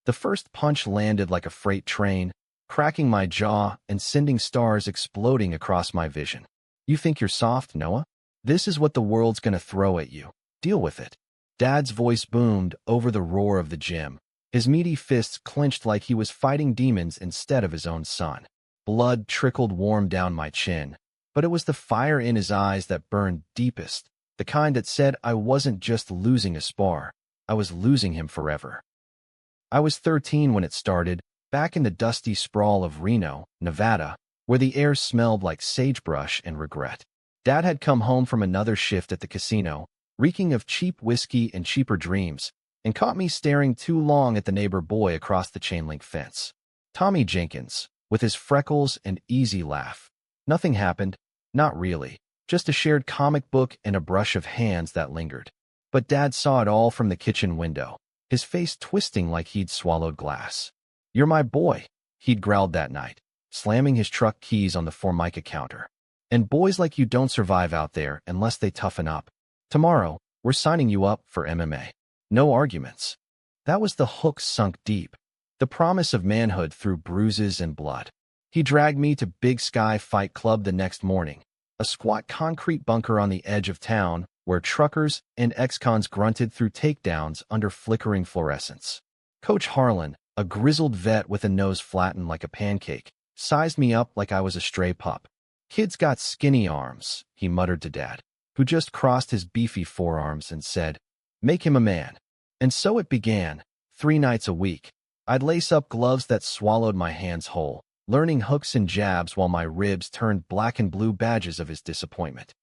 The first punch landed like a freight train, cracking my jaw and sending stars exploding across my vision. You think you're soft, Noah? This is what the world's gonna throw at you. Deal with it. Dad's voice boomed over the roar of the gym. His meaty fists clenched like he was fighting demons instead of his own son. Blood trickled warm down my chin, but it was the fire in his eyes that burned deepest, the kind that said I wasn't just losing a spar, I was losing him forever. I was 13 when it started, back in the dusty sprawl of Reno, Nevada, where the air smelled like sagebrush and regret. Dad had come home from another shift at the casino, reeking of cheap whiskey and cheaper dreams, and caught me staring too long at the neighbor boy across the chain-link fence. Tommy Jenkins, with his freckles and easy laugh. Nothing happened, not really, just a shared comic book and a brush of hands that lingered. But Dad saw it all from the kitchen window, his face twisting like he'd swallowed glass. "You're my boy," he'd growled that night, slamming his truck keys on the Formica counter. "And boys like you don't survive out there unless they toughen up. Tomorrow, we're signing you up for MMA. No arguments." That was the hook sunk deep, the promise of manhood through bruises and blood. He dragged me to Big Sky Fight Club the next morning, a squat concrete bunker on the edge of town where truckers and ex-cons grunted through takedowns under flickering fluorescence. Coach Harlan, a grizzled vet with a nose flattened like a pancake, sized me up like I was a stray pup. "Kid's got skinny arms," he muttered to Dad, who just crossed his beefy forearms and said, "Make him a man." And so it began, 3 nights a week. I'd lace up gloves that swallowed my hands whole, learning hooks and jabs while my ribs turned black and blue badges of his disappointment.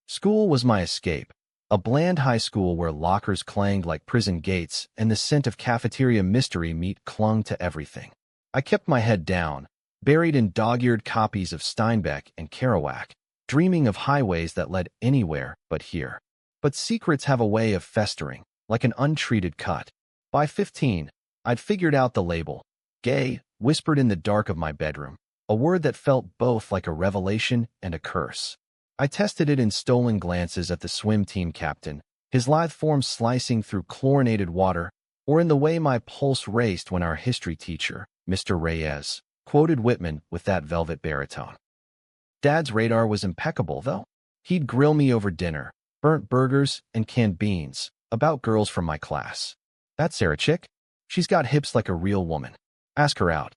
School was my escape, a bland high school where lockers clanged like prison gates and the scent of cafeteria mystery meat clung to everything. I kept my head down, buried in dog-eared copies of Steinbeck and Kerouac, dreaming of highways that led anywhere but here. But secrets have a way of festering, like an untreated cut. By 15, I'd figured out the label, gay, whispered in the dark of my bedroom, a word that felt both like a revelation and a curse. I tested it in stolen glances at the swim team captain, his lithe form slicing through chlorinated water, or in the way my pulse raced when our history teacher, Mr. Reyes, quoted Whitman with that velvet baritone. Dad's radar was impeccable, though. He'd grill me over dinner, burnt burgers and canned beans, about girls from my class. "That Sarah chick? She's got hips like a real woman. Ask her out."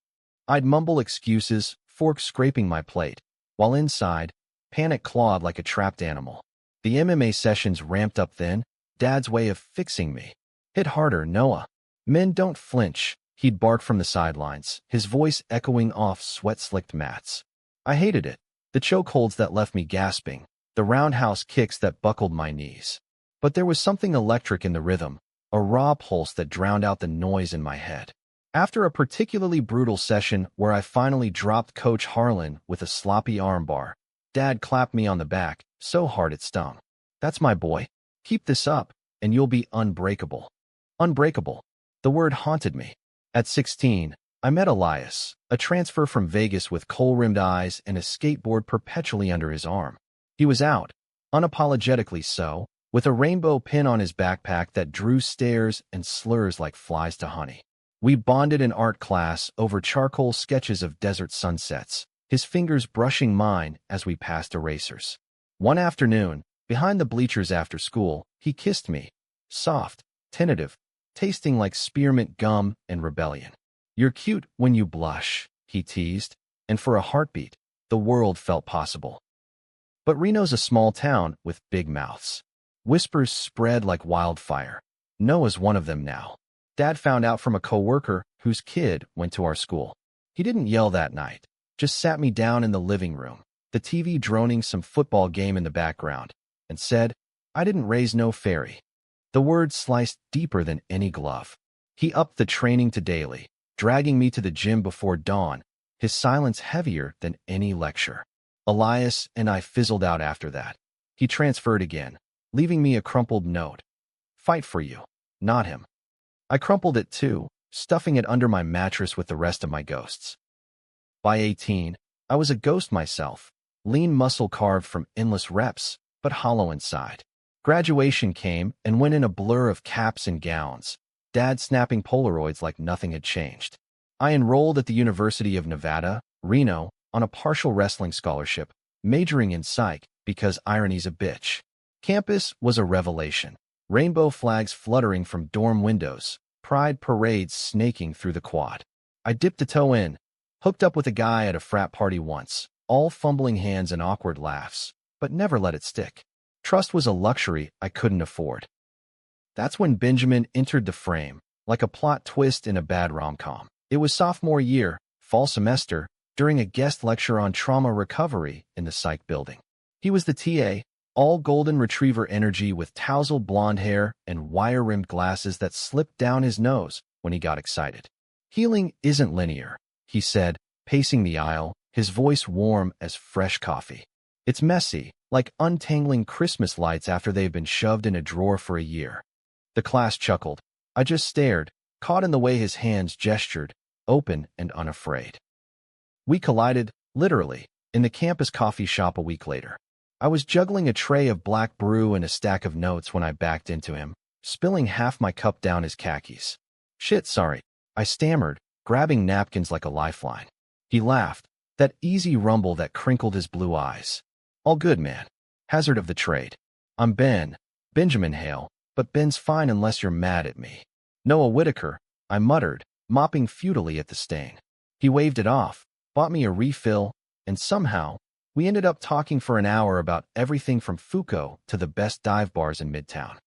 I'd mumble excuses, fork scraping my plate, while inside, panic clawed like a trapped animal. The MMA sessions ramped up then, Dad's way of fixing me. "Hit harder, Noah. Men don't flinch," he'd bark from the sidelines, his voice echoing off sweat-slicked mats. I hated it, the chokeholds that left me gasping, the roundhouse kicks that buckled my knees. But there was something electric in the rhythm, a raw pulse that drowned out the noise in my head. After a particularly brutal session where I finally dropped Coach Harlan with a sloppy armbar, Dad clapped me on the back, so hard it stung. "That's my boy. Keep this up, and you'll be unbreakable." Unbreakable. The word haunted me. At 16, I met Elias, a transfer from Vegas with coal-rimmed eyes and a skateboard perpetually under his arm. He was out, unapologetically so, with a rainbow pin on his backpack that drew stares and slurs like flies to honey. We bonded in art class over charcoal sketches of desert sunsets, his fingers brushing mine as we passed erasers. One afternoon, behind the bleachers after school, he kissed me, soft, tentative, tasting like spearmint gum and rebellion. "You're cute when you blush," he teased, and for a heartbeat, the world felt possible. But Reno's a small town with big mouths. Whispers spread like wildfire. Noah's one of them now. Dad found out from a coworker whose kid went to our school. He didn't yell that night, just sat me down in the living room, the TV droning some football game in the background, and said, "I didn't raise no fairy." The word sliced deeper than any glove. He upped the training to daily, dragging me to the gym before dawn, his silence heavier than any lecture. Elias and I fizzled out after that. He transferred again, leaving me a crumpled note. "Fight for you, not him." I crumpled it too, stuffing it under my mattress with the rest of my ghosts. By 18, I was a ghost myself, lean muscle carved from endless reps, but hollow inside. Graduation came and went in a blur of caps and gowns, Dad snapping Polaroids like nothing had changed. I enrolled at the University of Nevada, Reno, on a partial wrestling scholarship, majoring in psych because irony's a bitch. Campus was a revelation. Rainbow flags fluttering from dorm windows, pride parades snaking through the quad. I dipped a toe in, hooked up with a guy at a frat party once, all fumbling hands and awkward laughs, but never let it stick. Trust was a luxury I couldn't afford. That's when Benjamin entered the frame, like a plot twist in a bad rom-com. It was sophomore year, fall semester, during a guest lecture on trauma recovery in the psych building. He was the TA, all golden retriever energy with tousled blonde hair and wire-rimmed glasses that slipped down his nose when he got excited. Healing isn't linear, he said, pacing the aisle, his voice warm as fresh coffee. It's messy, like untangling Christmas lights after they've been shoved in a drawer for a year. The class chuckled. I just stared, caught in the way his hands gestured, open and unafraid. We collided, literally, in the campus coffee shop a week later. I was juggling a tray of black brew and a stack of notes when I backed into him, spilling half my cup down his khakis. Shit, sorry, I stammered, grabbing napkins like a lifeline. He laughed, that easy rumble that crinkled his blue eyes. All good, man. Hazard of the trade. I'm Benjamin Hale, but Ben's fine unless you're mad at me. Noah Whitaker, I muttered, mopping futilely at the stain. He waved it off, bought me a refill, and somehow, we ended up talking for an hour about everything from Foucault to the best dive bars in Midtown.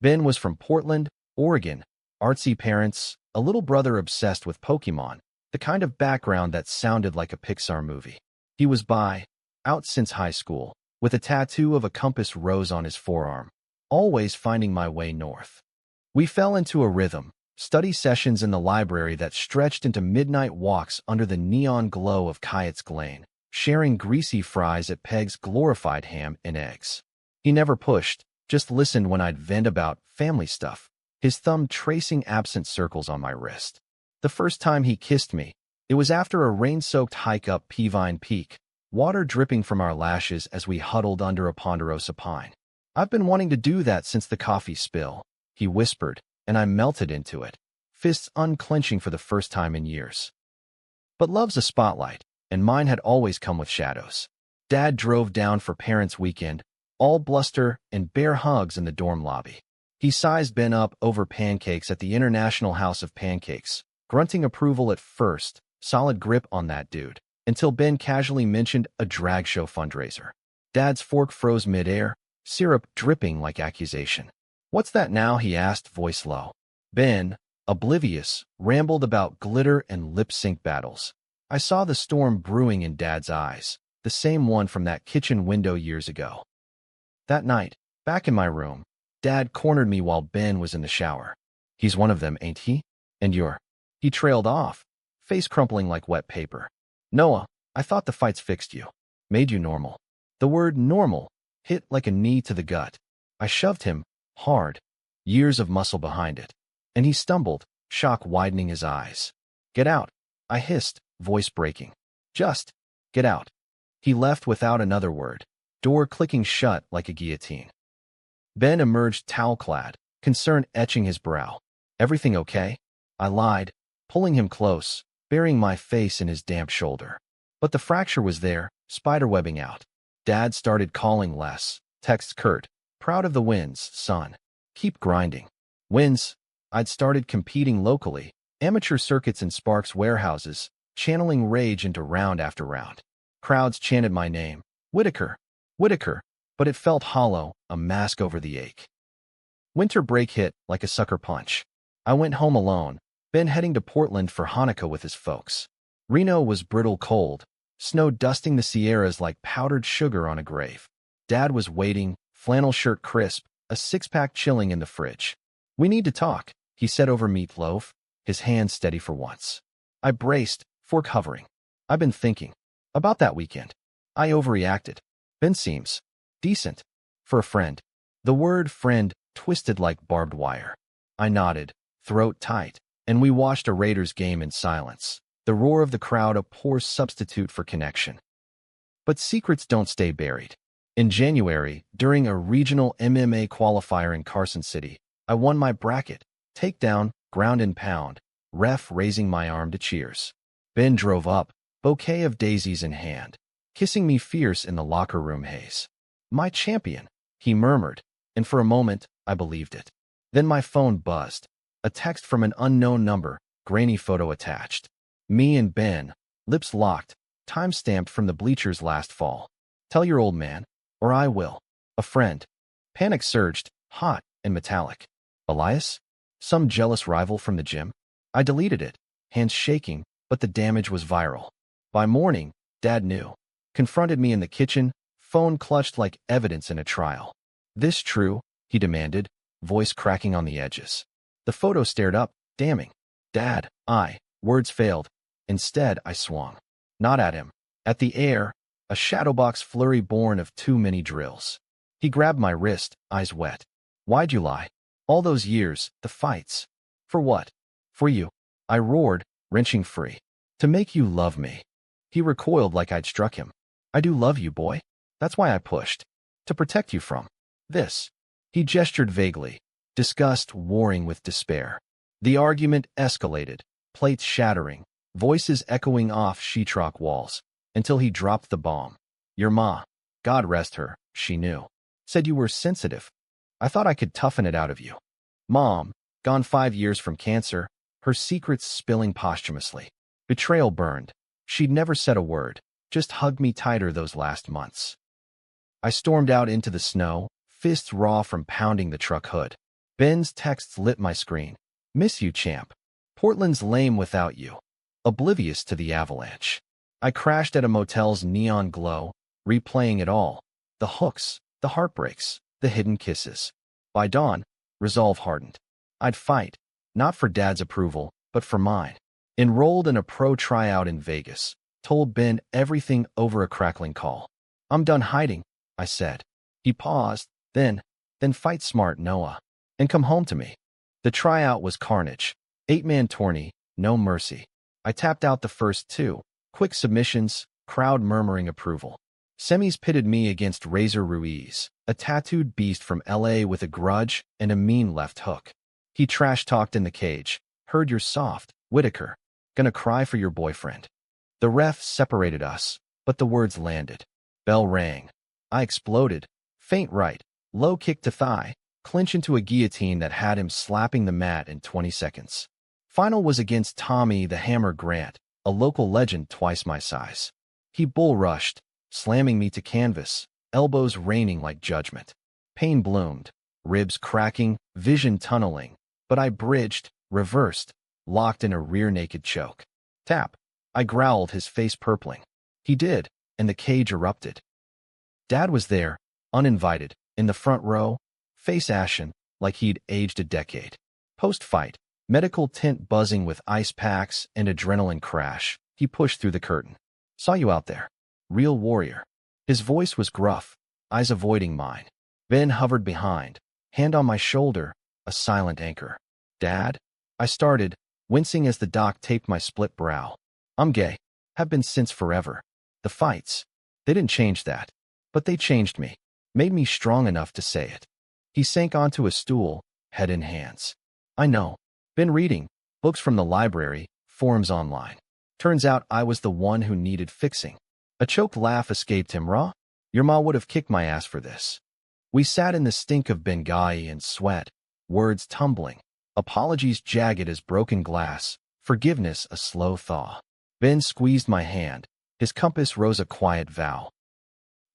Ben was from Portland, Oregon, artsy parents, a little brother obsessed with Pokemon, the kind of background that sounded like a Pixar movie. He was bi, out since high school, with a tattoo of a compass rose on his forearm, always finding my way north. We fell into a rhythm, study sessions in the library that stretched into midnight walks under the neon glow of Kyatt's Glane, sharing greasy fries at Peg's glorified ham and eggs. He never pushed, just listened when I'd vent about family stuff, his thumb tracing absent circles on my wrist. The first time he kissed me, it was after a rain-soaked hike up Peavine Peak, water dripping from our lashes as we huddled under a ponderosa pine. I've been wanting to do that since the coffee spill, he whispered, and I melted into it, fists unclenching for the first time in years. But love's a spotlight, and mine had always come with shadows. Dad drove down for Parents' Weekend, all bluster and bear hugs in the dorm lobby. He sized Ben up over pancakes at the International House of Pancakes, grunting approval at first, solid grip on that dude, until Ben casually mentioned a drag show fundraiser. Dad's fork froze midair, syrup dripping like accusation. What's that now? He asked, voice low. Ben, oblivious, rambled about glitter and lip-sync battles. I saw the storm brewing in Dad's eyes, the same one from that kitchen window years ago. That night, back in my room, Dad cornered me while Ben was in the shower. He's one of them, ain't he? And you're... He trailed off, face crumpling like wet paper. Noah, I thought the fights fixed you, made you normal. The word normal hit like a knee to the gut. I shoved him, hard, years of muscle behind it. And he stumbled, shock widening his eyes. Get out, I hissed, voice breaking. Just, get out. He left without another word, door clicking shut like a guillotine. Ben emerged towel-clad, concern etching his brow. Everything okay? I lied, pulling him close, burying my face in his damp shoulder. But the fracture was there, spiderwebbing out. Dad started calling less, text curt, proud of the wins, son. Keep grinding. Wins. I'd started competing locally, amateur circuits in Sparks warehouses, channeling rage into round after round. Crowds chanted my name, Whitaker, Whitaker, but it felt hollow, a mask over the ache. Winter break hit like a sucker punch. I went home alone, Ben heading to Portland for Hanukkah with his folks. Reno was brittle cold, snow dusting the Sierras like powdered sugar on a grave. Dad was waiting, flannel shirt crisp, a six-pack chilling in the fridge. We need to talk, he said over meatloaf, his hands steady for once. I braced, fork hovering. I've been thinking about that weekend. I overreacted. Ben seems decent for a friend. The word friend twisted like barbed wire. I nodded, throat tight, and we watched a Raiders game in silence, the roar of the crowd a poor substitute for connection. But secrets don't stay buried. In January, during a regional MMA qualifier in Carson City, I won my bracket, Takedown, ground and pound, ref raising my arm to cheers. Ben drove up, bouquet of daisies in hand, kissing me fierce in the locker room haze. My champion, he murmured, and for a moment, I believed it. Then my phone buzzed. A text from an unknown number, grainy photo attached. Me and Ben, lips locked, time-stamped from the bleachers last fall. Tell your old man, or I will. A friend. Panic surged, hot and metallic. Elias? Some jealous rival from the gym? I deleted it, hands shaking, but the damage was viral. By morning, Dad knew. Confronted me in the kitchen, phone clutched like evidence in a trial. This true? He demanded, voice cracking on the edges. The photo stared up, damning. Dad, words failed. Instead, I swung. Not at him. At the air, a shadowbox flurry born of too many drills. He grabbed my wrist, eyes wet. Why'd you lie? All those years, the fights. For what? For you. I roared, wrenching free. To make you love me. He recoiled like I'd struck him. I do love you, boy. That's why I pushed. To protect you from this. He gestured vaguely, disgust warring with despair. The argument escalated, plates shattering, voices echoing off sheetrock walls, until he dropped the bomb. Your ma, God rest her, she knew, said you were sensitive. I thought I could toughen it out of you. Mom, gone 5 years from cancer, her secrets spilling posthumously. Betrayal burned. She'd never said a word, just hugged me tighter those last months. I stormed out into the snow, fists raw from pounding the truck hood. Ben's texts lit my screen. Miss you, champ. Portland's lame without you. Oblivious to the avalanche. I crashed at a motel's neon glow, replaying it all. The hooks, the heartbreaks, the hidden kisses. By dawn, resolve hardened. I'd fight, not for Dad's approval, but for mine. Enrolled in a pro tryout in Vegas, told Ben everything over a crackling call. I'm done hiding, I said. He paused, then fight smart, Noah, and come home to me. The tryout was carnage. 8-man tourney, no mercy. I tapped out the first 2, quick submissions, crowd murmuring approval. Semis pitted me against Razor Ruiz, a tattooed beast from LA with a grudge and a mean left hook. He trash-talked in the cage. Heard you're soft, Whitaker. Gonna cry for your boyfriend. The ref separated us, but the words landed. Bell rang. I exploded. Faint right, low kick to thigh, clinch into a guillotine that had him slapping the mat in 20 seconds. Final was against Tommy the Hammer Grant, a local legend twice my size. He bull-rushed, slamming me to canvas, elbows raining like judgment. Pain bloomed, ribs cracking, vision tunneling, but I bridged, reversed, locked in a rear-naked choke. Tap. I growled, his face purpling. He did, and the cage erupted. Dad was there, uninvited, in the front row, face ashen, like he'd aged a decade. Post-fight, medical tent buzzing with ice packs and adrenaline crash, he pushed through the curtain. Saw you out there. Real warrior. His voice was gruff, eyes avoiding mine. Ben hovered behind, hand on my shoulder, a silent anchor. Dad? I started, wincing as the doc taped my split brow. I'm gay. Have been since forever. The fights. They didn't change that. But they changed me. Made me strong enough to say it. He sank onto a stool, head in hands. I know. Been reading. Books from the library, forums online. Turns out I was the one who needed fixing. A choked laugh escaped him. Raw? Your ma would have kicked my ass for this. We sat in the stink of Benghazi and sweat, words tumbling, apologies jagged as broken glass, forgiveness a slow thaw. Ben squeezed my hand. His compass rose a quiet vow.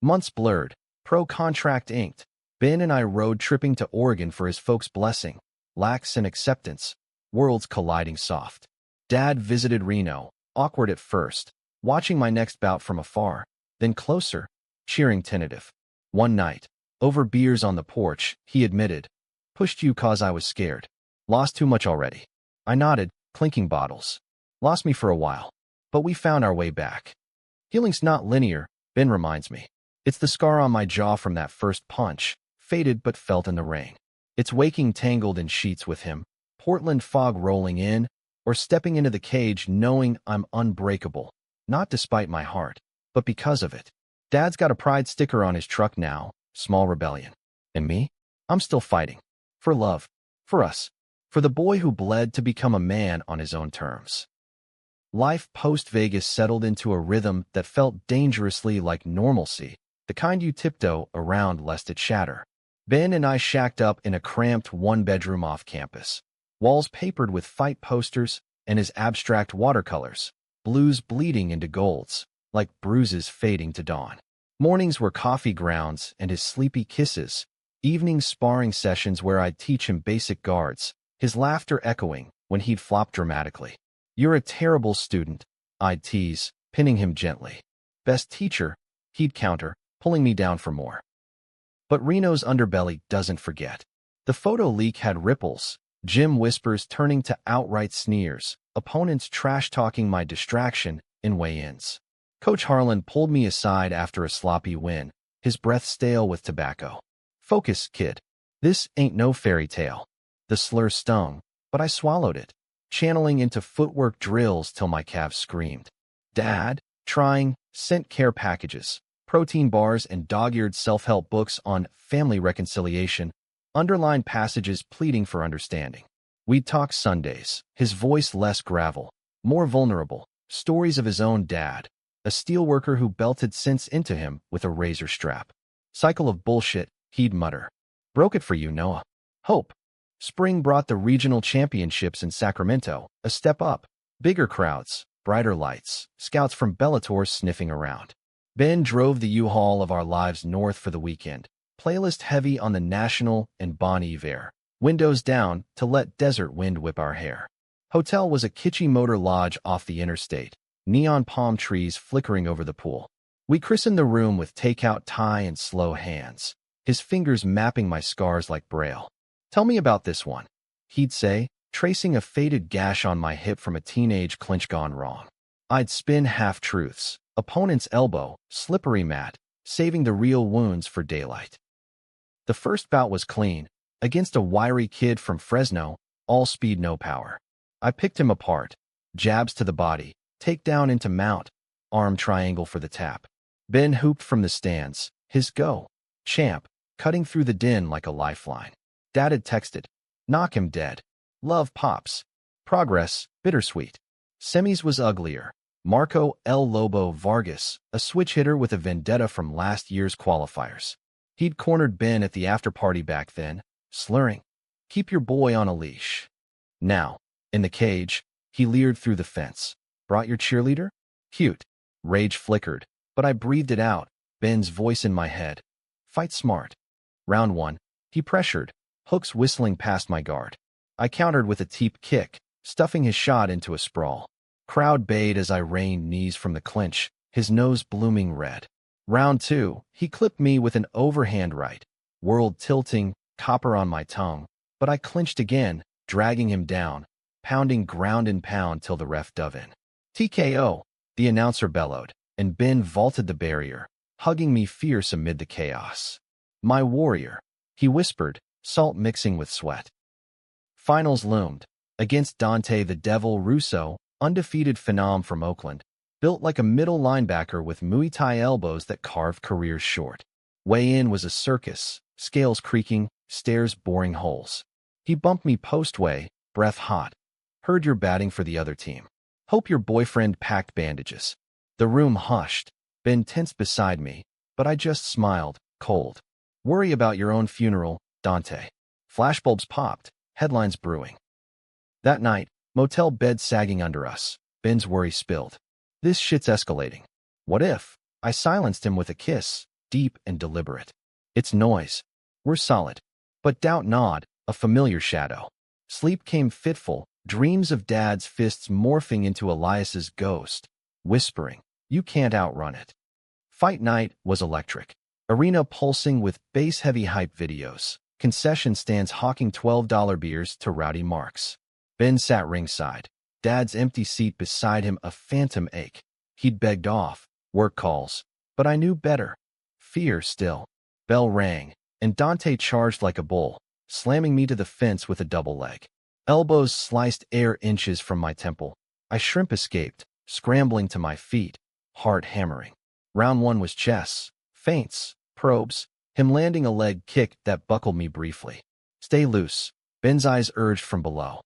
Months blurred, pro-contract inked. Ben and I road tripping to Oregon for his folks' blessing, lax and acceptance, worlds colliding soft. Dad visited Reno, awkward at first, watching my next bout from afar, then closer, cheering tentative. One night, over beers on the porch, he admitted, pushed you 'cause I was scared. Lost too much already. I nodded, clinking bottles. Lost me for a while, but we found our way back. Healing's not linear, Ben reminds me. It's the scar on my jaw from that first punch, faded but felt in the rain. It's waking tangled in sheets with him, Portland fog rolling in, or stepping into the cage knowing I'm unbreakable, not despite my heart, but because of it. Dad's got a pride sticker on his truck now, small rebellion. And me? I'm still fighting. For love. For us. For the boy who bled to become a man on his own terms. Life post-Vegas settled into a rhythm that felt dangerously like normalcy, the kind you tiptoe around lest it shatter. Ben and I shacked up in a cramped one-bedroom off-campus. Walls papered with fight posters and his abstract watercolors, blues bleeding into golds, like bruises fading to dawn. Mornings were coffee grounds and his sleepy kisses, evenings sparring sessions where I'd teach him basic guards, his laughter echoing when he'd flop dramatically. "You're a terrible student," I'd tease, pinning him gently. "Best teacher," he'd counter, pulling me down for more. But Reno's underbelly doesn't forget. The photo leak had ripples, gym whispers turning to outright sneers, opponents trash-talking my distraction in weigh-ins. Coach Harlan pulled me aside after a sloppy win, his breath stale with tobacco. "Focus, kid. This ain't no fairy tale." The slur stung, but I swallowed it, channeling into footwork drills till my calves screamed. Dad, trying, sent care packages, protein bars and dog-eared self-help books on family reconciliation, underlined passages pleading for understanding. We'd talk Sundays, his voice less gravel, more vulnerable, stories of his own dad, a steelworker who belted sense into him with a razor strap. "Cycle of bullshit," he'd mutter. "Broke it for you, Noah." Hope. Spring brought the regional championships in Sacramento, a step up. Bigger crowds, brighter lights, scouts from Bellator sniffing around. Ben drove the U-Haul of our lives north for the weekend, playlist heavy on the National and Bon Iver, windows down to let desert wind whip our hair. Hotel was a kitschy motor lodge off the interstate, neon palm trees flickering over the pool. We christened the room with takeout Thai and slow hands, his fingers mapping my scars like Braille. "Tell me about this one," he'd say, tracing a faded gash on my hip from a teenage clinch gone wrong. I'd spin half-truths, opponent's elbow, slippery mat, saving the real wounds for daylight. The first bout was clean, against a wiry kid from Fresno, all speed no power. I picked him apart, jabs to the body, takedown into mount, arm triangle for the tap. Ben hooped from the stands, his go, champ, cutting through the din like a lifeline. Dad had texted, "Knock him dead. Love pops. Progress, bittersweet." Semis was uglier. Marco El Lobo Vargas, a switch hitter with a vendetta from last year's qualifiers. He'd cornered Ben at the after-party back then, slurring, "Keep your boy on a leash." Now, in the cage, he leered through the fence. "Brought your cheerleader? Cute." Rage flickered, but I breathed it out, Ben's voice in my head. "Fight smart." Round 1, he pressured, hooks whistling past my guard. I countered with a teep kick, stuffing his shot into a sprawl. Crowd bayed as I rained knees from the clinch, his nose blooming red. Round 2, he clipped me with an overhand right, world tilting, copper on my tongue, but I clinched again, dragging him down, pounding ground and pound till the ref dove in. "TKO," the announcer bellowed, and Ben vaulted the barrier, hugging me fierce amid the chaos. "My warrior," he whispered, salt mixing with sweat. Finals loomed. Against Dante the Devil Russo, undefeated phenom from Oakland, built like a middle linebacker with Muay Thai elbows that carved careers short. Weigh-in was a circus, scales creaking, stairs boring holes. He bumped me post-weigh, breath hot. "Heard you're batting for the other team. Hope your boyfriend packed bandages." The room hushed. Ben tensed beside me, but I just smiled, cold. "Worry about your own funeral, Dante." Flashbulbs popped, headlines brewing. That night, motel bed sagging under us, Ben's worry spilled. "This shit's escalating. What if?" I silenced him with a kiss, deep and deliberate. "It's noise. We're solid." But doubt gnawed, a familiar shadow. Sleep came fitful, dreams of Dad's fists morphing into Elias's ghost, whispering, "You can't outrun it." Fight night was electric. Arena pulsing with bass-heavy hype videos, concession stands hawking $12 beers to rowdy marks. Ben sat ringside, Dad's empty seat beside him a phantom ache. He'd begged off, work calls, but I knew better. Fear still. Bell rang, and Dante charged like a bull, slamming me to the fence with a double leg. Elbows sliced air inches from my temple. I shrimp escaped, scrambling to my feet, heart hammering. Round 1 was chess, feints, probes, him landing a leg kick that buckled me briefly. "Stay loose," Ben's eyes urged from below.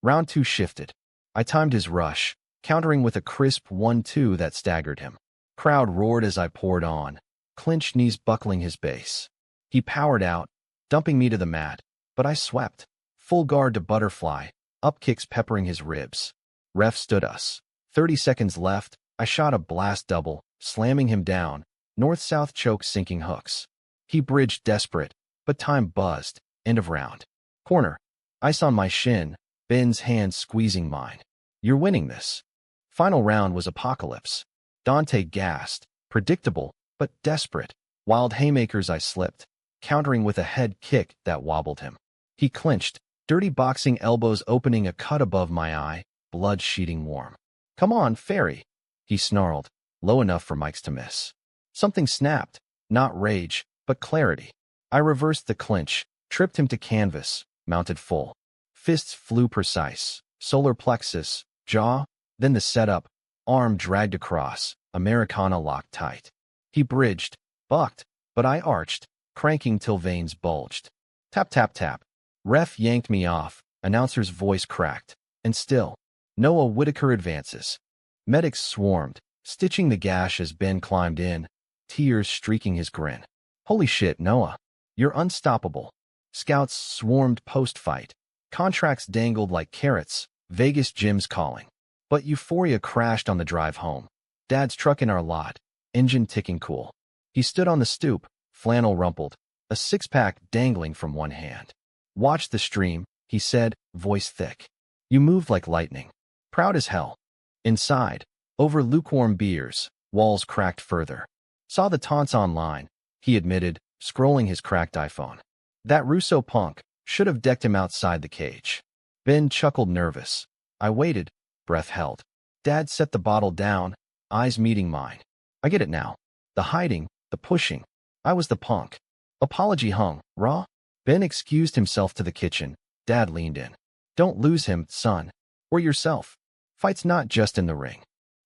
Round 2 shifted. I timed his rush, countering with a crisp 1-2 that staggered him. Crowd roared as I poured on, clenched knees buckling his base. He powered out, dumping me to the mat, but I swept. Full guard to butterfly, up kicks peppering his ribs. Ref stood us. 30 seconds left, I shot a blast double, slamming him down, north-south choke sinking hooks. He bridged desperate, but time buzzed. End of round. Corner. Ice on my shin, Ben's hand squeezing mine. You're winning this. Final round was apocalypse. Dante gasped, predictable, but desperate. Wild haymakers I slipped, countering with a head kick that wobbled him. He clinched, dirty boxing elbows opening a cut above my eye, blood sheeting warm. Come on, fairy, he snarled, low enough for mics to miss. Something snapped, not rage, but clarity. I reversed the clinch, tripped him to canvas, mounted full. Fists flew precise, solar plexus, jaw, then the setup, arm dragged across, Americana locked tight. He bridged, bucked, but I arched, cranking till veins bulged. Tap, tap, tap. Ref yanked me off, announcer's voice cracked, and still, Noah Whitaker advances. Medics swarmed, stitching the gash as Ben climbed in, tears streaking his grin. Holy shit, Noah. You're unstoppable. Scouts swarmed post-fight. Contracts dangled like carrots, Vegas gyms calling. But euphoria crashed on the drive home. Dad's truck in our lot, engine ticking cool. He stood on the stoop, flannel rumpled, a six-pack dangling from one hand. Watch the stream, he said, voice thick. You moved like lightning. Proud as hell. Inside, over lukewarm beers, walls cracked further. Saw the taunts online, he admitted, scrolling his cracked iPhone. That Russo punk should have decked him outside the cage. Ben chuckled nervous. I waited, breath held. Dad set the bottle down, eyes meeting mine. I get it now. The hiding, the pushing. I was the punk. Apology hung, raw. Ben excused himself to the kitchen. Dad leaned in. Don't lose him, son. Or yourself. Fight's not just in the ring.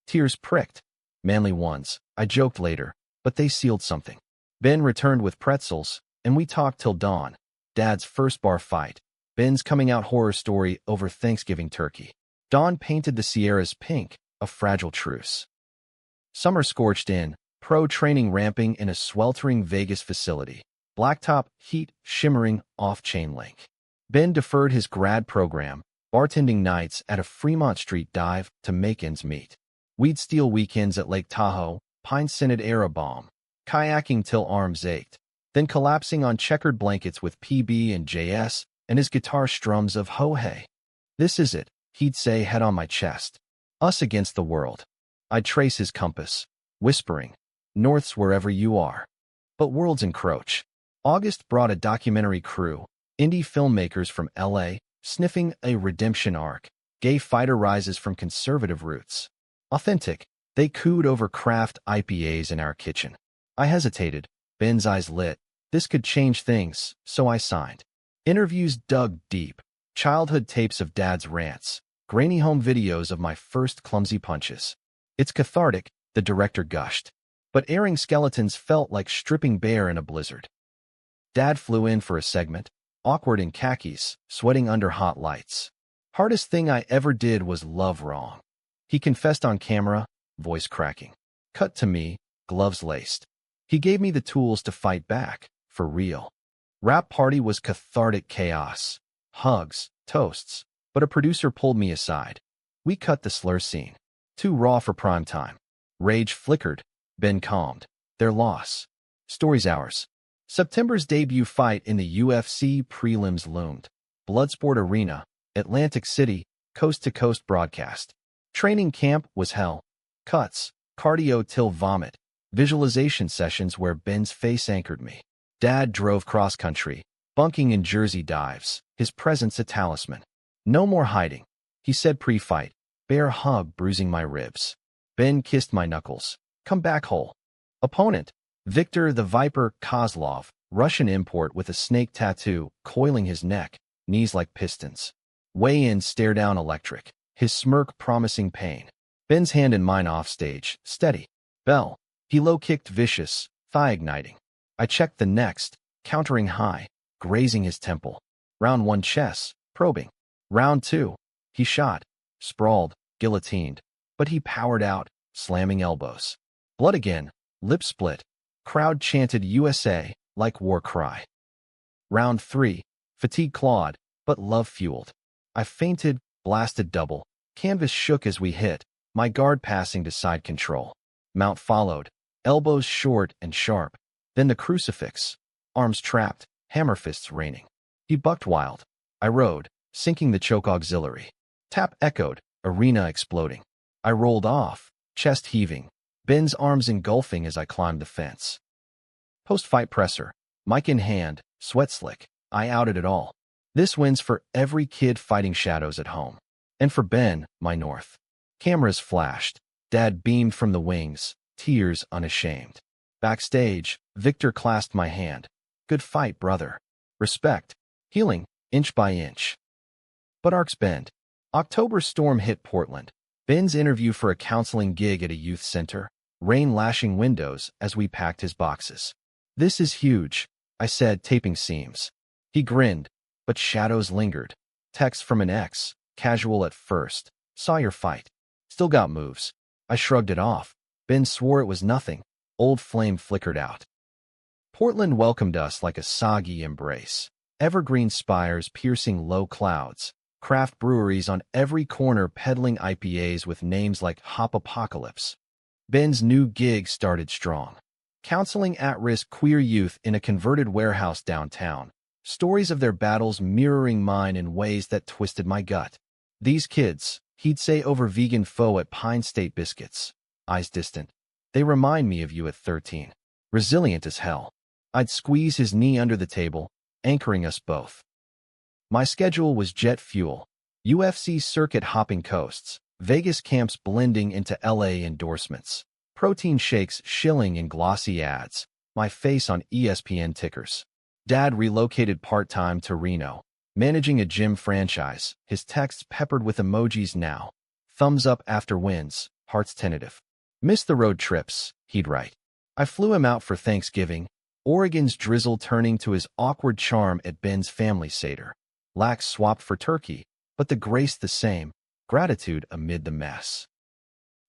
Tears pricked. Manly ones, I joked later, but they sealed something. Ben returned with pretzels, and we talked till dawn. Dad's first bar fight. Ben's coming out horror story over Thanksgiving turkey. Dawn painted the Sierras pink, a fragile truce. Summer scorched in, pro training ramping in a sweltering Vegas facility. Blacktop, heat, shimmering, off-chain link. Ben deferred his grad program, bartending nights at a Fremont Street dive to make ends meet. We'd steal weekends at Lake Tahoe, pine-scented Era bomb, kayaking till arms ached, then collapsing on checkered blankets with PB and JS and his guitar strums of ho-hey. This is it, he'd say, head on my chest. Us against the world. I'd trace his compass, whispering, north's wherever you are. But worlds encroach. August brought a documentary crew, indie filmmakers from LA, sniffing a redemption arc. Gay fighter rises from conservative roots. Authentic, they cooed over craft IPAs in our kitchen. I hesitated, Ben's eyes lit. This could change things, so I signed. Interviews dug deep. Childhood tapes of Dad's rants. Grainy home videos of my first clumsy punches. It's cathartic, the director gushed. But airing skeletons felt like stripping bare in a blizzard. Dad flew in for a segment, awkward in khakis, sweating under hot lights. Hardest thing I ever did was love wrong. He confessed on camera, voice cracking. Cut to me, gloves laced. He gave me the tools to fight back, for real. Rap party was cathartic chaos. Hugs, toasts, but a producer pulled me aside. We cut the slur scene. Too raw for prime time. Rage flickered. Ben calmed. Their loss. Stories ours. September's debut fight in the UFC prelims loomed. Bloodsport Arena, Atlantic City, coast-to-coast broadcast. Training camp was hell. Cuts, cardio till vomit, visualization sessions where Ben's face anchored me. Dad drove cross-country, bunking in Jersey dives, his presence a talisman. No more hiding, he said pre-fight, bear hug bruising my ribs. Ben kissed my knuckles. Come back whole. Opponent, Viktor the Viper Kozlov, Russian import with a snake tattoo, coiling his neck, knees like pistons. Weigh-in stare-down electric, his smirk promising pain. Ben's hand in mine offstage, steady. Bell. He low-kicked vicious, thigh igniting. I checked the next, countering high, grazing his temple. Round 1 chess, probing. Round 2, he shot, sprawled, guillotined. But he powered out, slamming elbows. Blood again, lip split. Crowd chanted USA like war cry. Round 3, fatigue clawed, but love fueled. I feinted, blasted double. Canvas shook as we hit, my guard passing to side control. Mount followed, elbows short and sharp. Then the crucifix, arms trapped, hammer fists raining. He bucked wild. I rode, sinking the choke auxiliary. Tap echoed, arena exploding. I rolled off, chest heaving, Ben's arms engulfing as I climbed the fence. Post-fight presser, mic in hand, sweat slick. I outed it all. This wins for every kid fighting shadows at home. And for Ben, my north. Cameras flashed. Dad beamed from the wings, tears unashamed. Backstage, Victor clasped my hand. Good fight, brother. Respect. Healing, inch by inch. But arcs bend. October storm hit Portland. Ben's interview for a counseling gig at a youth center. Rain lashing windows as we packed his boxes. This is huge, I said, taping seams. He grinned, but shadows lingered. Text from an ex, casual at first. Saw your fight. Still got moves. I shrugged it off. Ben swore it was nothing. Old flame flickered out. Portland welcomed us like a soggy embrace. Evergreen spires piercing low clouds. Craft breweries on every corner peddling IPAs with names like Hop Apocalypse. Ben's new gig started strong. Counseling at-risk queer youth in a converted warehouse downtown. Stories of their battles mirroring mine in ways that twisted my gut. These kids, he'd say over vegan pho at Pine State Biscuits. Eyes distant. They remind me of you at 13. Resilient as hell. I'd squeeze his knee under the table, anchoring us both. My schedule was jet fuel. UFC circuit hopping coasts. Vegas camps blending into LA endorsements. Protein shakes shilling in glossy ads. My face on ESPN tickers. Dad relocated part-time to Reno, managing a gym franchise, his texts peppered with emojis now. Thumbs up after wins, hearts tentative. Missed the road trips, he'd write. I flew him out for Thanksgiving, Oregon's drizzle turning to his awkward charm at Ben's family seder. Lax swapped for turkey, but the grace the same, gratitude amid the mess.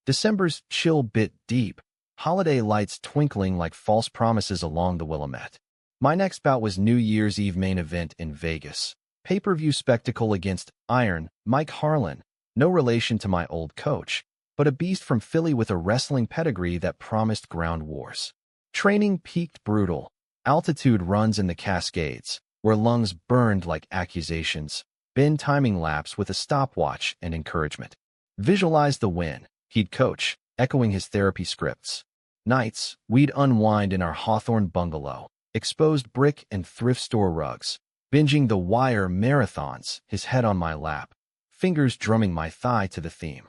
December's chill bit deep, holiday lights twinkling like false promises along the Willamette. My next bout was New Year's Eve main event in Vegas. Pay-per-view spectacle against Iron Mike Harlan, no relation to my old coach, but a beast from Philly with a wrestling pedigree that promised ground wars. Training peaked brutal, altitude runs in the Cascades, where lungs burned like accusations. Ben timing laps with a stopwatch and encouragement. Visualize the win, he'd coach, echoing his therapy scripts. Nights, we'd unwind in our Hawthorne bungalow, exposed brick and thrift store rugs, binging the Wire marathons, his head on my lap, fingers drumming my thigh to the theme.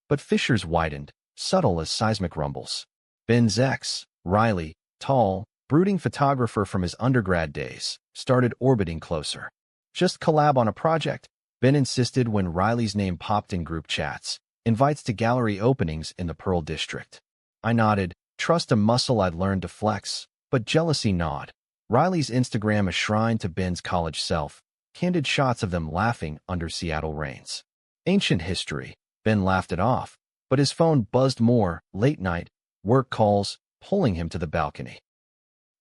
But fissures widened, subtle as seismic rumbles. Ben's ex, Riley, tall, brooding photographer from his undergrad days, started orbiting closer. Just collab on a project, Ben insisted when Riley's name popped in group chats. Invites to gallery openings in the Pearl District. I nodded, trust a muscle I'd learned to flex, but jealousy gnawed. Riley's Instagram a shrine to Ben's college self, candid shots of them laughing under Seattle rains. Ancient history, Ben laughed it off, but his phone buzzed more, late night, work calls, pulling him to the balcony.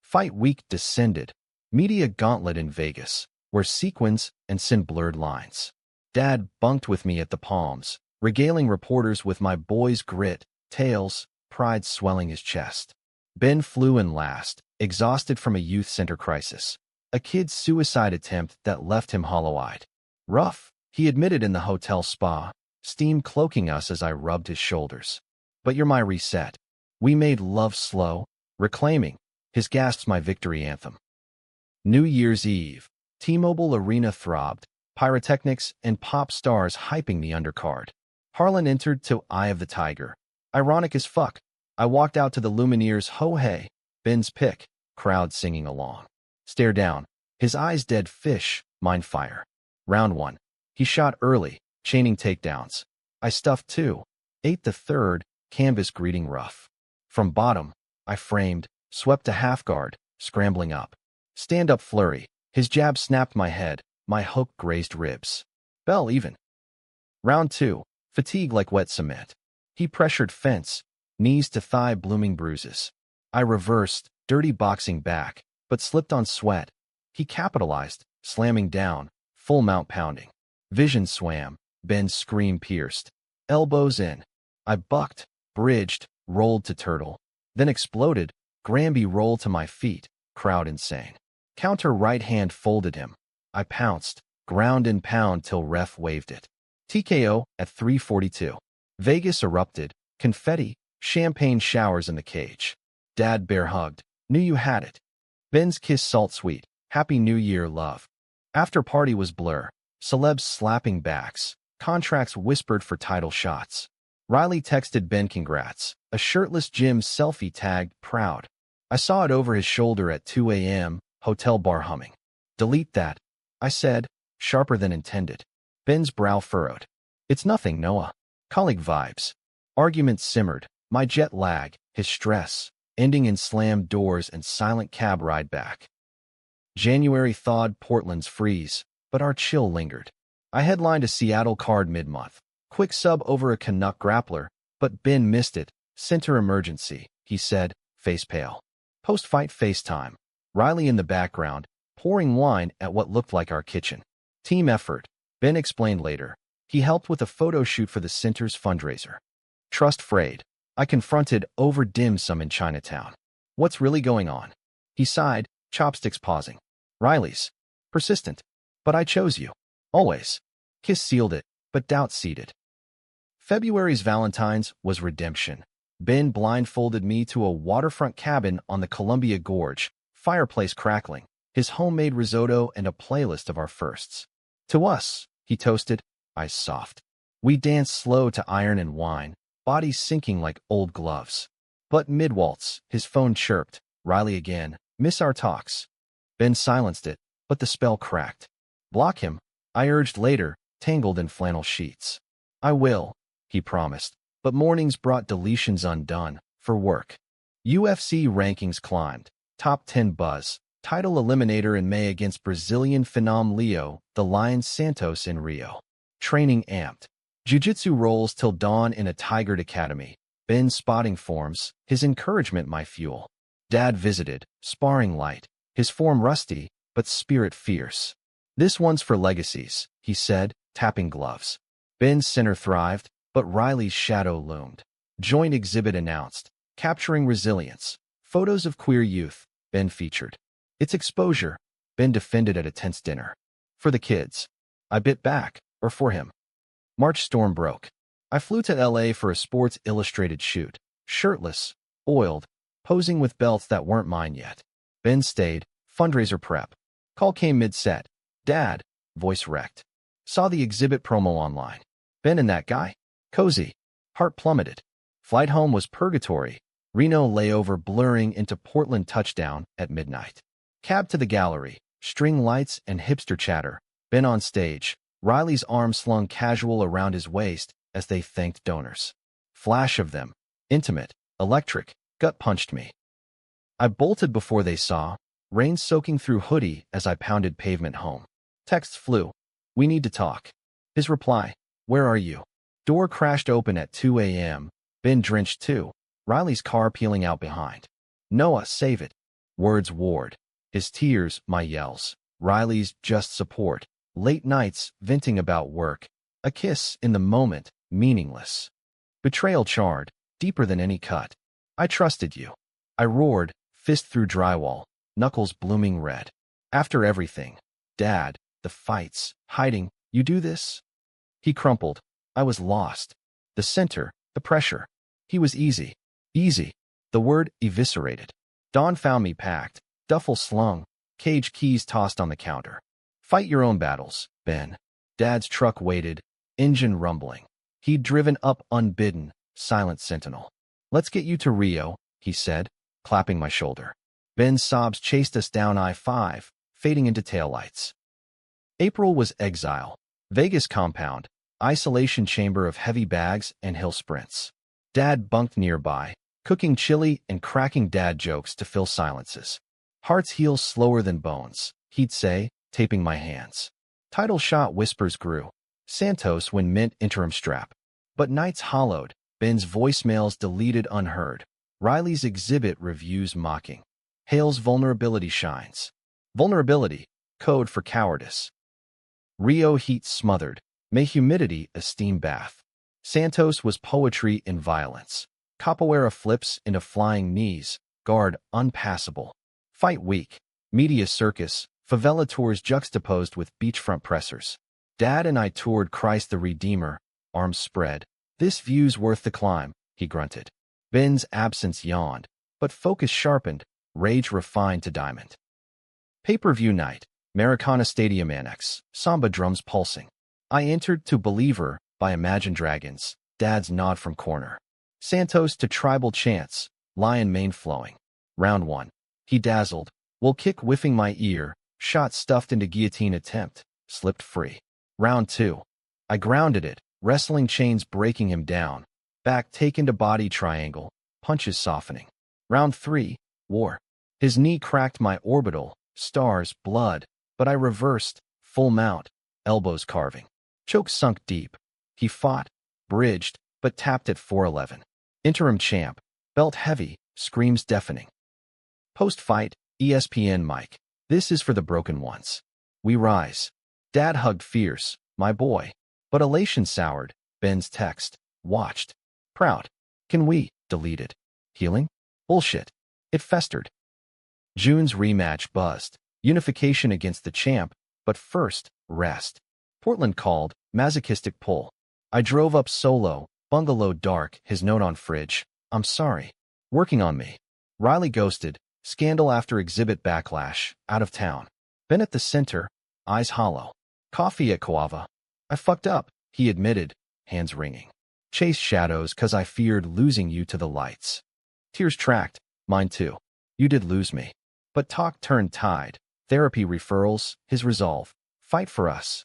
Fight week descended, media gauntlet in Vegas, where sequins and sin blurred lines. Dad bunked with me at the Palms, regaling reporters with my boy's grit, tales, pride swelling his chest. Ben flew in last, exhausted from a youth center crisis. A kid's suicide attempt that left him hollow-eyed. Rough, he admitted in the hotel spa, steam cloaking us as I rubbed his shoulders. But you're my reset. We made love slow, reclaiming. His gasps my victory anthem. New Year's Eve. T-Mobile Arena throbbed, pyrotechnics and pop stars hyping the undercard. Harlan entered to Eye of the Tiger. Ironic as fuck. I walked out to the Lumineers' Ho Hey, Ben's pick, crowd singing along. Stare down. His eyes dead fish, mine fire. Round 1. He shot early, chaining takedowns. I stuffed 2. Ate the third, canvas greeting rough. From bottom, I framed, swept to half guard, scrambling up. Stand-up flurry. His jab snapped my head, my hook grazed ribs. Bell even. Round 2. Fatigue like wet cement. He pressured fence, knees to thigh blooming bruises. I reversed, dirty boxing back, but slipped on sweat. He capitalized, slamming down, full mount pounding. Vision swam, Ben's scream pierced. Elbows in. I bucked, bridged, rolled to turtle. Then exploded, Granby rolled to my feet, crowd insane. Counter right hand folded him. I pounced, ground and pound till ref waved it. TKO at 3:42. Vegas erupted, confetti, champagne showers in the cage. Dad bear hugged. Knew you had it. Ben's kiss salt sweet. Happy New Year, love. After party was blur. Celebs slapping backs. Contracts whispered for title shots. Riley texted Ben congrats. A shirtless Jim selfie tagged proud. I saw it over his shoulder at 2 a.m., hotel bar humming. Delete that, I said, sharper than intended. Ben's brow furrowed. It's nothing, Noah. Colleague vibes. Arguments simmered. My jet lag, his stress, ending in slammed doors and silent cab ride back. January thawed Portland's freeze, but our chill lingered. I headlined a Seattle card mid-month. Quick sub over a Canuck grappler, but Ben missed it. Center emergency, he said, face pale. Post-fight FaceTime. Riley in the background, pouring wine at what looked like our kitchen. Team effort, Ben explained later. He helped with a photo shoot for the center's fundraiser. Trust frayed. I confronted over dim sum in Chinatown. What's really going on? He sighed, chopsticks pausing. Riley's. Persistent. But I chose you. Always. Kiss sealed it, but doubt seeded. February's Valentine's was redemption. Ben blindfolded me to a waterfront cabin on the Columbia Gorge, fireplace crackling, his homemade risotto and a playlist of our firsts. To us, he toasted, eyes soft. We danced slow to iron and wine, bodies sinking like old gloves. But mid-waltz, his phone chirped. Riley again. Miss our talks. Ben silenced it, but the spell cracked. Block him, I urged later, tangled in flannel sheets. I will, he promised, but mornings brought deletions undone, for work. UFC rankings climbed, top 10 buzz, title eliminator in May against Brazilian phenom Leo, the Lion Santos in Rio. Training amped. Jiu-jitsu rolls till dawn in a Tigered Academy. Ben spotting forms, his encouragement my fuel. Dad visited, sparring light, his form rusty, but spirit fierce. This one's for legacies, he said, tapping gloves. Ben's center thrived, but Riley's shadow loomed. Joint exhibit announced, capturing resilience. Photos of queer youth, Ben featured. It's exposure, Ben defended at a tense dinner. For the kids. I bit back, or for him. March storm broke. I flew to LA for a Sports Illustrated shoot, shirtless, oiled, posing with belts that weren't mine yet. Ben stayed, fundraiser prep. Call came mid-set. Dad, voice wrecked. Saw the exhibit promo online. Ben and that guy? Cozy. Heart plummeted. Flight home was purgatory. Reno layover blurring into Portland touchdown at midnight. Cab to the gallery. String lights and hipster chatter. Ben on stage. Riley's arm slung casual around his waist as they thanked donors. Flash of them. Intimate. Electric. Gut punched me. I bolted before they saw. Rain soaking through hoodie as I pounded pavement home. Texts flew. We need to talk. His reply. Where are you? Door crashed open at 2 a.m. Ben drenched too. Riley's car peeling out behind. Noah, save it. Words warred. His tears, my yells. Riley's just support. Late nights, venting about work. A kiss in the moment, meaningless. Betrayal charred, deeper than any cut. I trusted you. I roared, fist through drywall, knuckles blooming red. After everything. Dad, the fights, hiding, you do this? He crumpled. I was lost. The center, the pressure. He was easy. Easy. The word eviscerated. Dawn found me packed, duffel slung, cage keys tossed on the counter. Fight your own battles, Ben. Dad's truck waited, engine rumbling. He'd driven up unbidden, silent sentinel. Let's get you to Rio, he said, clapping my shoulder. Ben's sobs chased us down I-5, fading into taillights. April was exile. Vegas compound, isolation chamber of heavy bags and hill sprints. Dad bunked nearby, cooking chili and cracking dad jokes to fill silences. Hearts heal slower than bones, he'd say, taping my hands. Title shot whispers grew. Santos when mint interim strap. But nights hollowed. Ben's voicemails deleted unheard. Riley's exhibit reviews mocking. Hale's vulnerability shines. Vulnerability, code for cowardice. Rio heat smothered. May humidity a steam bath. Santos was poetry in violence. Capoeira flips into flying knees. Guard unpassable. Fight weak. Media circus. Favela tours juxtaposed with beachfront pressers. Dad and I toured Christ the Redeemer, arms spread. This view's worth the climb, he grunted. Ben's absence yawned, but focus sharpened, rage refined to diamond. Pay-per-view night, Maracana Stadium Annex, samba drums pulsing. I entered to Believer by Imagine Dragons, Dad's nod from corner. Santos to tribal chants, lion mane flowing. Round 1. He dazzled, will kick whiffing my ear, shot stuffed into guillotine attempt, slipped free. Round 2. I grounded it, wrestling chains breaking him down. Back taken to body triangle, punches softening. Round 3. War. His knee cracked my orbital, stars, blood, but I reversed, full mount, elbows carving. Choke sunk deep. He fought, bridged, but tapped at 411. Interim champ, belt heavy, screams deafening. Post-fight, ESPN mic. This is for the broken ones. We rise. Dad hugged fierce, my boy. But elation soured, Ben's text. Watched. Proud. Can we? Deleted. Healing? Bullshit. It festered. June's rematch buzzed. Unification against the champ, but first, rest. Portland called, masochistic pull. I drove up solo, bungalow dark, his note on fridge. I'm sorry. Working on me. Riley ghosted, scandal after exhibit backlash, out of town. Ben at the center, eyes hollow. Coffee at Coava. I fucked up, he admitted, hands wringing. Chased shadows 'cause I feared losing you to the lights. Tears tracked, mine too. You did lose me. But talk turned tide. Therapy referrals, his resolve. Fight for us.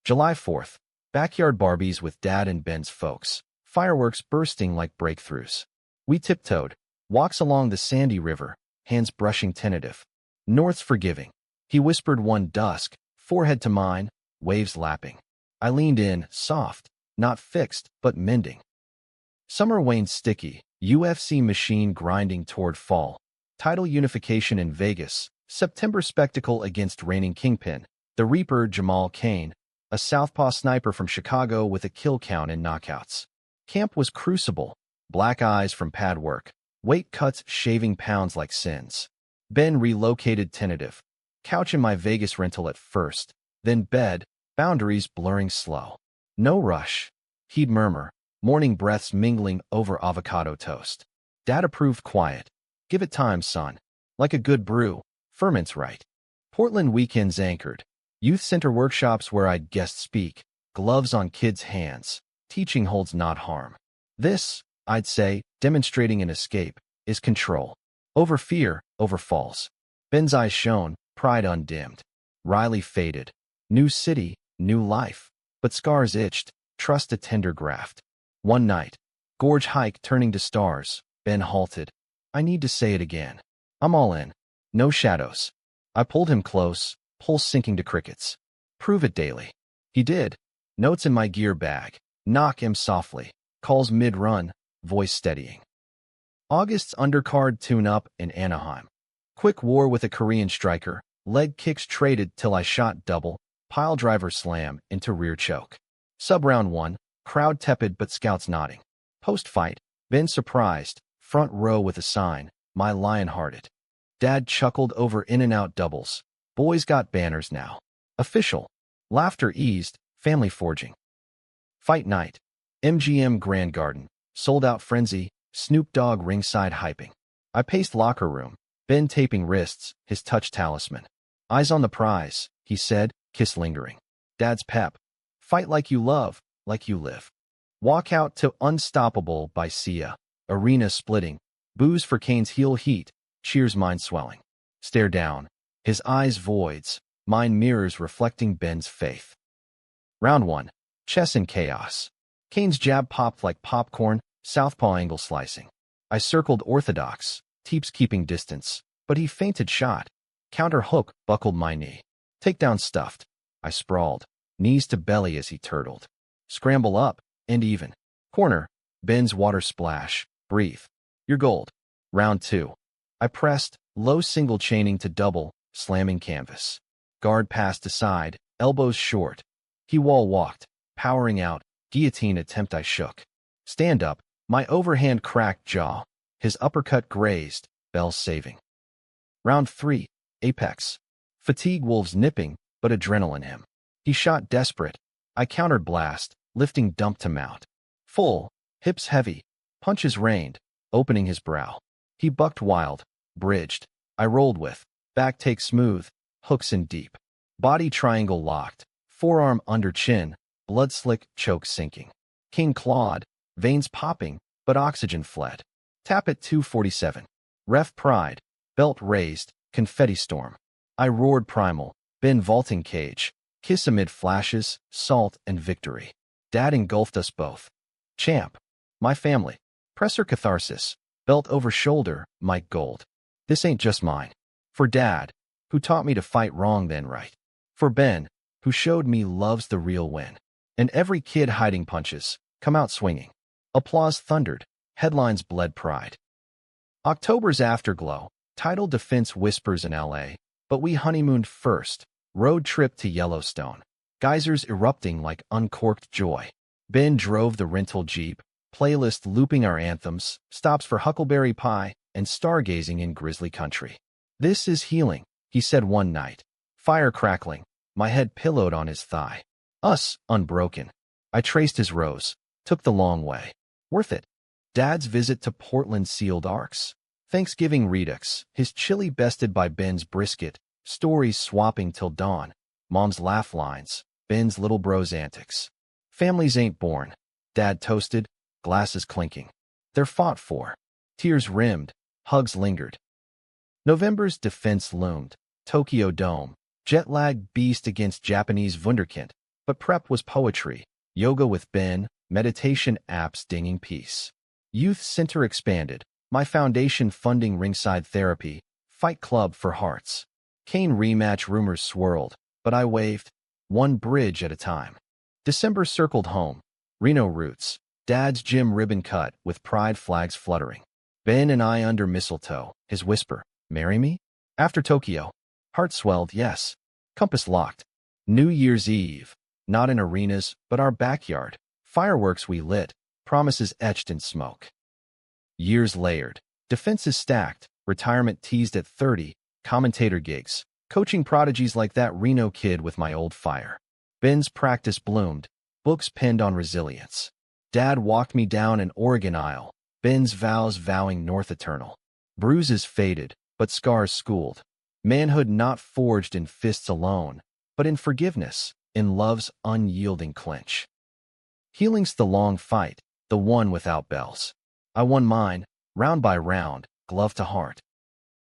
July 4th. Backyard Barbies with Dad and Ben's folks. Fireworks bursting like breakthroughs. We tiptoed. Walks along the sandy river, hands brushing tentative. North's forgiving. He whispered one dusk, forehead to mine, waves lapping. I leaned in, soft, not fixed, but mending. Summer waned sticky, UFC machine grinding toward fall. Title unification in Vegas, September spectacle against reigning kingpin. The Reaper Jamal Cain, a southpaw sniper from Chicago with a kill count in knockouts. Camp was crucible, black eyes from pad work, weight cuts shaving pounds like sins. Ben relocated tentative. Couch in my Vegas rental at first, then bed, boundaries blurring slow. No rush. He'd murmur, morning breaths mingling over avocado toast. Dad approved quiet. Give it time, son. Like a good brew, ferment's right. Portland weekends anchored. Youth center workshops where I'd guest speak. Gloves on kids' hands. Teaching holds not harm. This, I'd say, demonstrating an escape, is control. Over fear, over falls. Ben's eyes shone, pride undimmed. Riley faded. New city, new life. But scars itched, trust a tender graft. One night, gorge hike turning to stars, Ben halted. I need to say it again. I'm all in. No shadows. I pulled him close, pulse sinking to crickets. Prove it daily. He did. Notes in my gear bag. Knock him softly. Calls mid-run, voice steadying. August's undercard tune-up in Anaheim. Quick war with a Korean striker. Leg kicks traded till I shot double. Pile driver slam into rear choke. Sub-round 1. Crowd tepid but scouts nodding. Post-fight. Ben surprised. Front row with a sign. My lion-hearted. Dad chuckled over in-and-out doubles. Boys got banners now. Official. Laughter eased. Family forging. Fight night. MGM Grand Garden. Sold-out frenzy. Snoop Dogg ringside hyping. I paced locker room. Ben taping wrists, his touch talisman. Eyes on the prize, he said, kiss lingering. Dad's pep. Fight like you love, like you live. Walk out to Unstoppable by Sia. Arena splitting. Boos for Kane's heel heat. Cheers mine swelling. Stare down. His eyes voids. Mine mirrors reflecting Ben's faith. Round 1. Chess and chaos. Kane's jab popped like popcorn, southpaw angle slicing. I circled orthodox, Teeps keeping distance, but he feinted shot. Counter hook buckled my knee. Takedown stuffed. I sprawled, knees to belly as he turtled. Scramble up, and even. Corner. Ben's water splash. Breathe. You're gold. Round 2. I pressed, low single chaining to double, slamming canvas. Guard passed aside, elbows short. He wall walked, powering out, guillotine attempt I shook. Stand up, my overhand cracked jaw. His uppercut grazed, bells saving. Round 3. Apex. Fatigue wolves nipping, but adrenaline him. He shot desperate. I countered blast, lifting dump to mount. Full, hips heavy, punches rained, opening his brow. He bucked wild, bridged. I rolled with, back take smooth, hooks in deep. Body triangle locked, forearm under chin, blood slick, choke sinking. King clawed, veins popping, but oxygen fled. Tap at 247. Ref pride, belt raised, confetti storm. I roared primal, Ben vaulting cage, kiss amid flashes, salt and victory. Dad engulfed us both. Champ. My family. Presser catharsis, belt over shoulder, Mike Gold. This ain't just mine. For Dad, who taught me to fight wrong then right. For Ben, who showed me love's the real win. And every kid hiding punches, come out swinging. Applause thundered, headlines bled pride. October's afterglow, title defense whispers in LA, but we honeymooned first, road trip to Yellowstone. Geysers erupting like uncorked joy. Ben drove the rental Jeep, playlist looping our anthems, stops for huckleberry pie, and stargazing in grizzly country. This is healing, he said one night. Fire crackling, my head pillowed on his thigh. Us, unbroken. I traced his rose, took the long way. Worth it. Dad's visit to Portland sealed arcs. Thanksgiving redux, his chili bested by Ben's brisket, stories swapping till dawn. Mom's laugh lines, Ben's little bro's antics. Families ain't born. Dad toasted, glasses clinking. They're fought for. Tears rimmed, hugs lingered. November's defense loomed. Tokyo Dome. Jet-lagged beast against Japanese wunderkind. But prep was poetry. Yoga with Ben, meditation apps dinging peace. Youth center expanded. My foundation funding ringside therapy. Fight club for hearts. Kane rematch rumors swirled, but I waved. One bridge at a time. December circled home. Reno roots. Dad's gym ribbon cut with pride flags fluttering. Ben and I under mistletoe. His whisper, marry me? After Tokyo. Heart swelled, yes. Compass locked. New Year's Eve. Not in arenas, but our backyard. Fireworks we lit. Promises etched in smoke. Years layered. Defenses stacked. Retirement teased at 30. Commentator gigs. Coaching prodigies like that Reno kid with my old fire. Ben's practice bloomed. Books penned on resilience. Dad walked me down an Oregon aisle. Ben's vows vowing north eternal. Bruises faded, but scars schooled. Manhood not forged in fists alone, but in forgiveness, in love's unyielding clinch. Healing's the long fight, the one without bells. I won mine, round by round, glove to heart.